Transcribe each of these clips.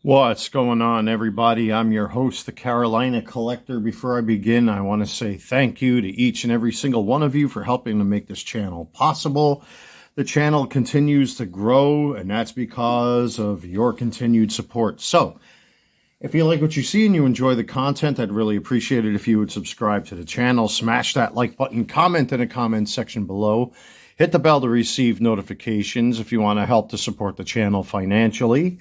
What's going on, everybody? I'm your host, the Carolina Collector. Before I begin, I want to say thank you to each and every single one of you for helping to make this channel possible. The channel continues to grow, and that's because of your continued support. So, if you like what you see and you enjoy the content, I'd really appreciate it if you would subscribe to the channel, smash that like button, comment in the comment section below, hit the bell to receive notifications if you want to help to support the channel financially.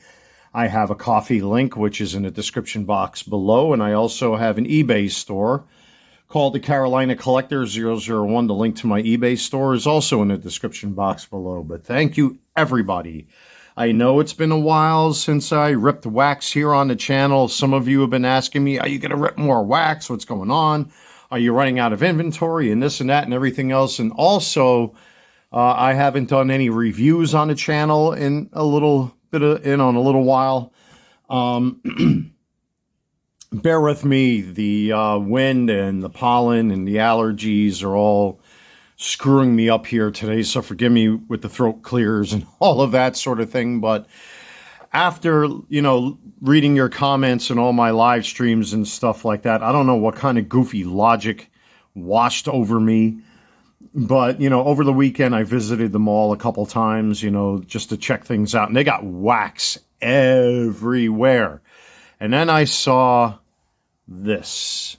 I have a Ko-fi link, which is in the description box below, and I also have an eBay store called the Carolina Collector 001. The link to my eBay store is also in the description box below. But thank you, everybody. I know it's been a while since I ripped wax here on the channel. Some of you have been asking me, are you going to rip more wax? What's going on? Are you running out of inventory and this and that and everything else? And also, I haven't done any reviews on the channel in a little while. Bear with me. The wind and the pollen and the allergies are all screwing me up here today, so forgive me with the throat clears and all of that sort of thing. But after, reading your comments and all my live streams and stuff like that, I don't know what kind of goofy logic washed over me. But, over the weekend, I visited the mall a couple times, just to check things out. And they got wax everywhere. And then I saw this.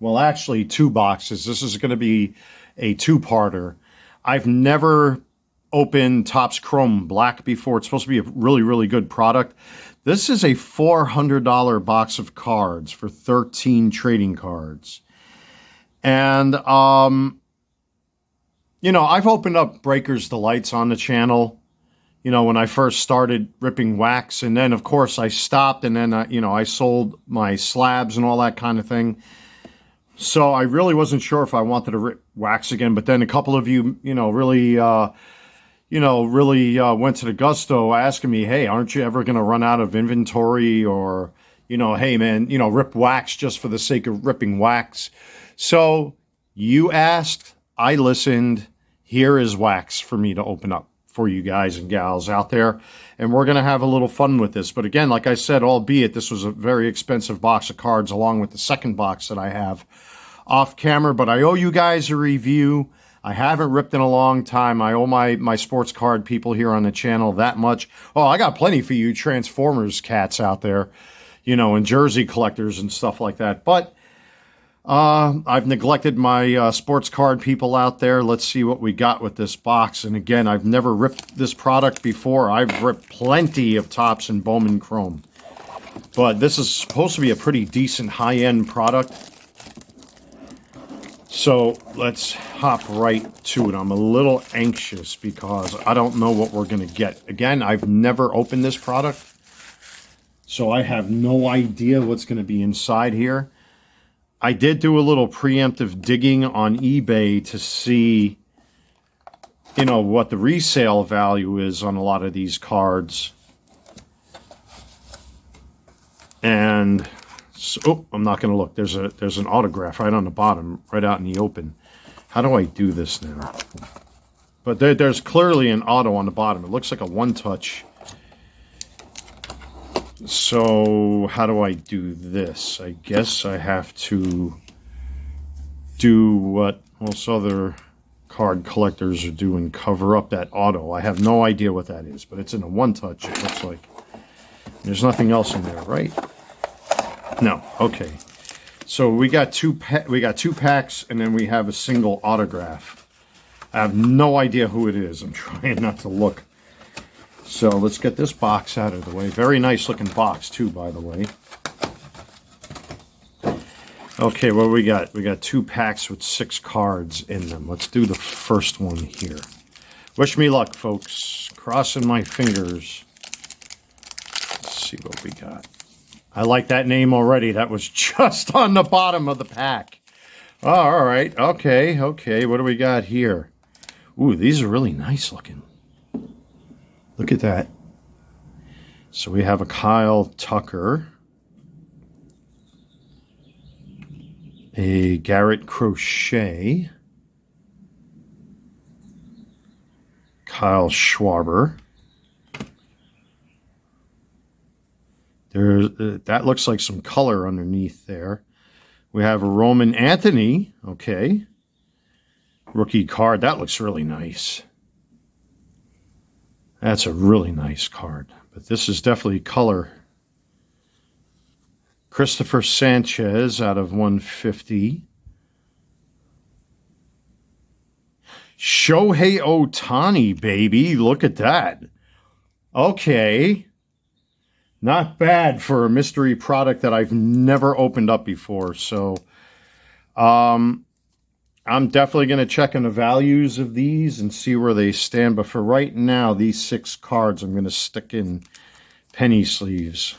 Well, actually, two boxes. This is going to be a two-parter. I've never opened Topps Chrome Black before. It's supposed to be a really, really good product. This is a $400 box of cards for 13 trading cards. And, I've opened up Breakers Delights on the channel, when I first started ripping wax. And then, of course, I stopped. And then, I sold my slabs and all that kind of thing. So I really wasn't sure if I wanted to rip wax again. But then a couple of you, really went to the gusto asking me, hey, aren't you ever going to run out of inventory? Or, hey, man, rip wax just for the sake of ripping wax. So you asked, I listened. Here is wax for me to open up for you guys and gals out there. And we're going to have a little fun with this. But again, like I said, albeit this was a very expensive box of cards along with the second box that I have off camera. But I owe you guys a review. I haven't ripped in a long time. I owe my sports card people here on the channel that much. Oh, I got plenty for you Transformers cats out there, and jersey collectors and stuff like that. But I've neglected my sports card people out there. Let's see what we got with this box. And again, I've never ripped this product before. I've ripped plenty of Topps and Bowman Chrome. But this is supposed to be a pretty decent high-end product. So let's hop right to it. I'm a little anxious because I don't know what we're going to get. Again, I've never opened this product, so I have no idea what's going to be inside here. I did do a little preemptive digging on eBay to see, what the resale value is on a lot of these cards. And so, I'm not going to look. There's an autograph right on the bottom, right out in the open. How do I do this now? But there's clearly an auto on the bottom. It looks like a one-touch. So how do I do this? I guess I have to do what most other card collectors are doing, cover up that auto. I have no idea what that is, but it's in a one-touch, it looks like. There's nothing else in there, right? No. Okay. So we got two packs, and then we have a single autograph. I have no idea who it is. I'm trying not to look. So let's get this box out of the way. Very nice looking box too, by the way. Okay, what we got? We got two packs with 6 cards in them. Let's do the first one here. Wish me luck, folks. Crossing my fingers. Let's see what we got. I like that name already. That was just on the bottom of the pack. Oh, all right. Okay. What do we got here? Ooh, these are really nice looking. Look at that. So we have a Kyle Tucker, a Garrett Crochet, Kyle Schwarber, That looks like some color underneath there. We have a Roman Anthony. Okay. Rookie card. That looks really nice. That's a really nice card. But this is definitely color. Christopher Sanchez out of 150. Shohei Ohtani, baby. Look at that. Okay. Not bad for a mystery product that I've never opened up before. So, I'm definitely going to check on the values of these and see where they stand. But for right now, these 6 cards I'm going to stick in penny sleeves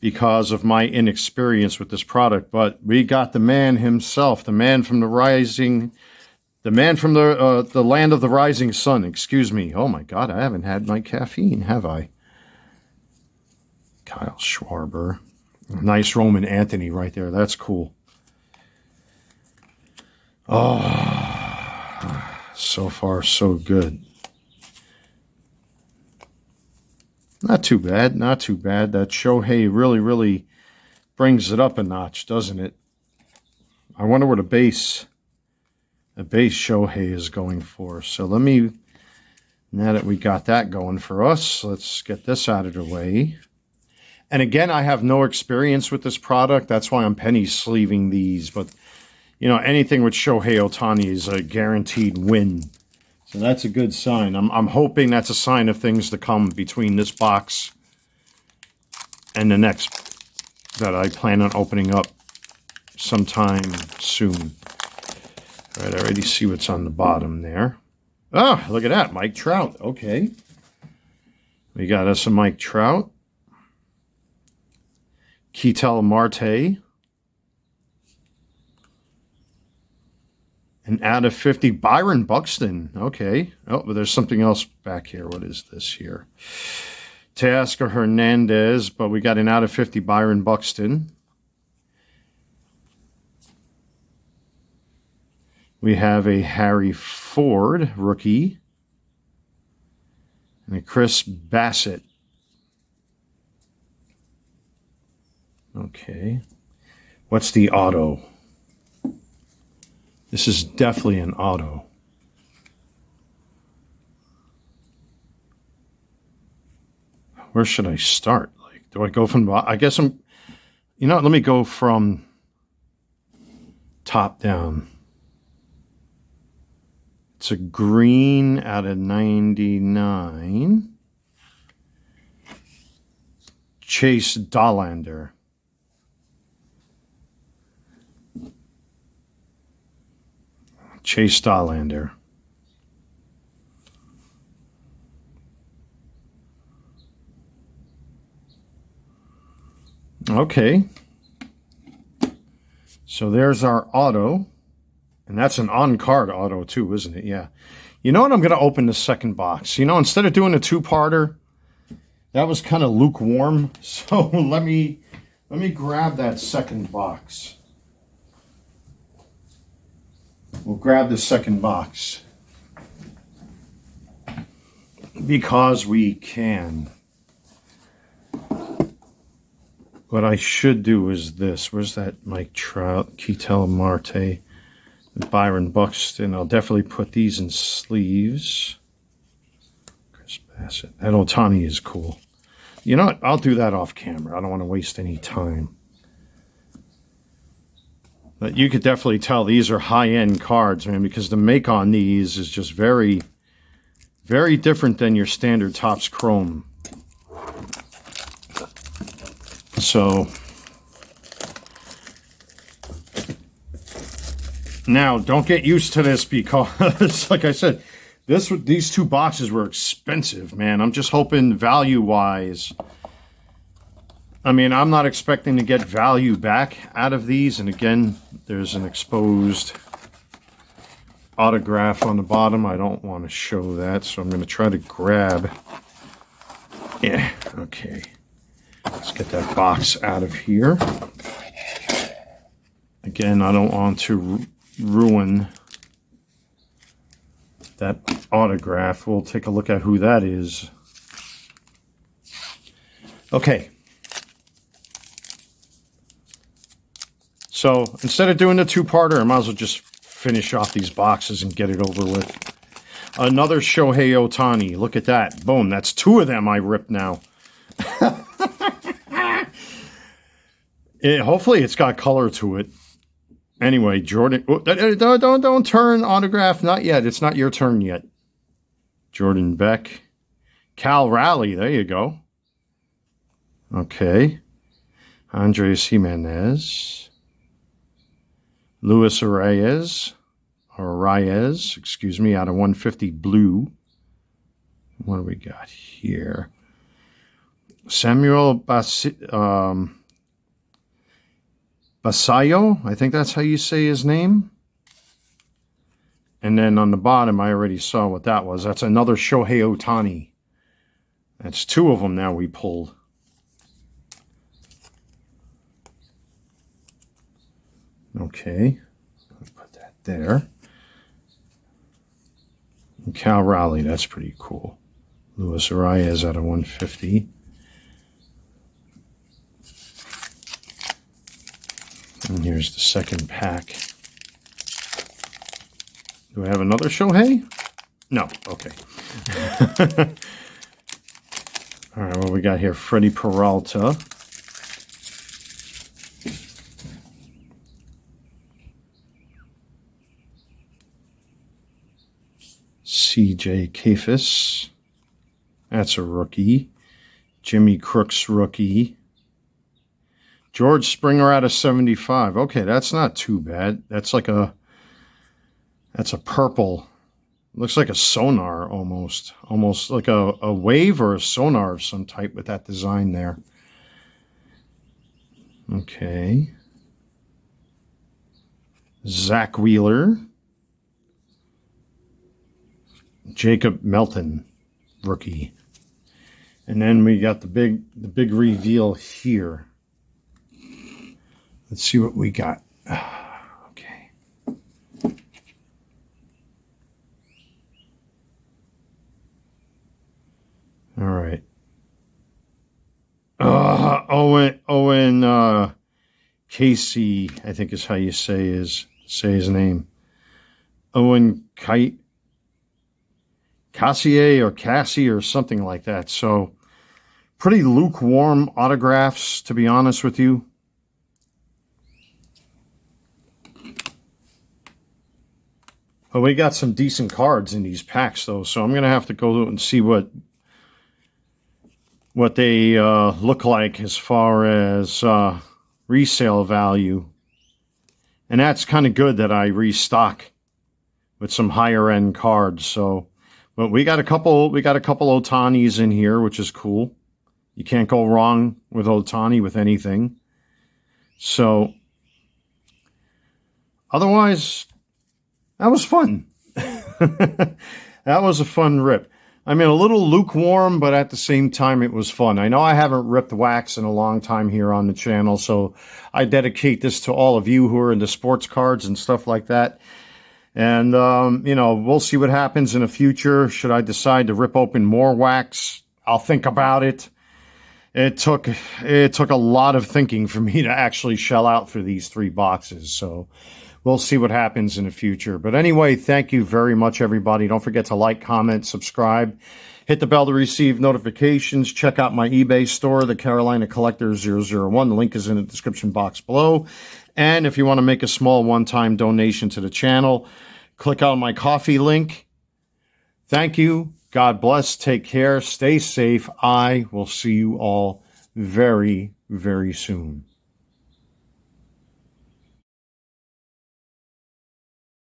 because of my inexperience with this product. But we got the man himself, the man from the rising, the man from the land of the rising sun. Excuse me. Oh my God, I haven't had my caffeine, have I? Kyle Schwarber. Nice Roman Anthony right there. That's cool. Oh, so far so good. Not too bad, not too bad. That Shohei really brings it up a notch, doesn't it? I wonder what a base Shohei is going for. So let me, now that we got that going for us, let's get this out of the way. And again, I have no experience with this product. That's why I'm penny sleeving these. But, you know, anything with Shohei Ohtani is a guaranteed win. So that's a good sign. I'm hoping that's a sign of things to come between this box and the next that I plan on opening up sometime soon. All right, I already see what's on the bottom there. Oh, look at that. Mike Trout. Okay. We got us a Mike Trout. Ketel Marte. And out of 50, Byron Buxton. Okay. Oh, but there's something else back here. What is this here? Teoscar Hernandez, but we got an out of 50 Byron Buxton. We have a Harry Ford rookie. And a Chris Bassett. Okay. What's the auto? This is definitely an auto. Where should I start? Like, do I go from, I guess I'm, you know, let me go from top down. It's a green out of 99. Chase Dollander. Chase Dollander. Okay. So there's our auto. And that's an on-card auto too, isn't it? Yeah. You know what? I'm going to open the second box. You know, instead of doing a two-parter, that was kind of lukewarm. So let me grab that second box. We'll grab the second box because we can. What I should do is this. Where's that Mike Trout, Ketel Marte, Byron Buxton? I'll definitely put these in sleeves. Chris Bassett. That Ohtani is cool. You know what? I'll do that off camera. I don't want to waste any time. But you could definitely tell these are high-end cards, man, because the make on these is just very, very different than your standard Topps Chrome. So, now, don't get used to this because, like I said, these two boxes were expensive, man. I'm just hoping value-wise, I mean, I'm not expecting to get value back out of these. And again, there's an exposed autograph on the bottom. I don't want to show that, so I'm going to try to grab. Yeah, okay. Let's get that box out of here. Again, I don't want to ruin that autograph. We'll take a look at who that is. Okay. So instead of doing the two-parter, I might as well just finish off these boxes and get it over with. Another Shohei Ohtani. Look at that. Boom. That's 2 of them I ripped now. Hopefully it's got color to it. Anyway, Jordan. Oh, don't turn autograph. Not yet. It's not your turn yet. Jordan Beck. Cal Raleigh. There you go. Okay. Andres Jimenez. Luis Reyes. Excuse me, out of 150 blue. What do we got here? Samuel Basayo, I think that's how you say his name. And then on the bottom, I already saw what that was. That's another Shohei Ohtani. That's 2 of them now we pulled. Okay, I'll put that there. And Cal Raleigh, that's pretty cool. Luis Reyes out of 150. And here's the second pack. Do I have another Shohei? No, okay. All right, what we got here? Freddie Peralta. CJ Kayfus. That's a rookie. Jimmy Crooks rookie. George Springer out of 75. Okay, that's not too bad. That's a purple. Looks like a sonar almost. Almost like a wave or a sonar of some type with that design there. Okay. Zach Wheeler. Jacob Melton, rookie. And then we got the big reveal here. Let's see what we got. Okay. All right. Owen Casey, I think is how you say his name. Owen Cassier or Cassie or something like that. So pretty lukewarm autographs, to be honest with you. But we got some decent cards in these packs, though. So I'm going to have to go and see what they look like as far as resale value. And that's kind of good that I restock with some higher end cards. So, but we got a couple Ohtanis in here, which is cool. You can't go wrong with Ohtani with anything. So, otherwise, that was fun. That was a fun rip. I mean, a little lukewarm, but at the same time, it was fun. I know I haven't ripped wax in a long time here on the channel, so I dedicate this to all of you who are into sports cards and stuff like that. And, you know, we'll see what happens in the future. Should I decide to rip open more wax, I'll think about it. It took a lot of thinking for me to actually shell out for these 3 boxes. So we'll see what happens in the future. But anyway, thank you very much, everybody. Don't forget to like, comment, subscribe. Hit the bell to receive notifications. Check out my eBay store, the Carolina Collector 001. The link is in the description box below. And if you want to make a small one-time donation to the channel, click on my coffee link. Thank you. God bless. Take care. Stay safe. I will see you all very, very soon.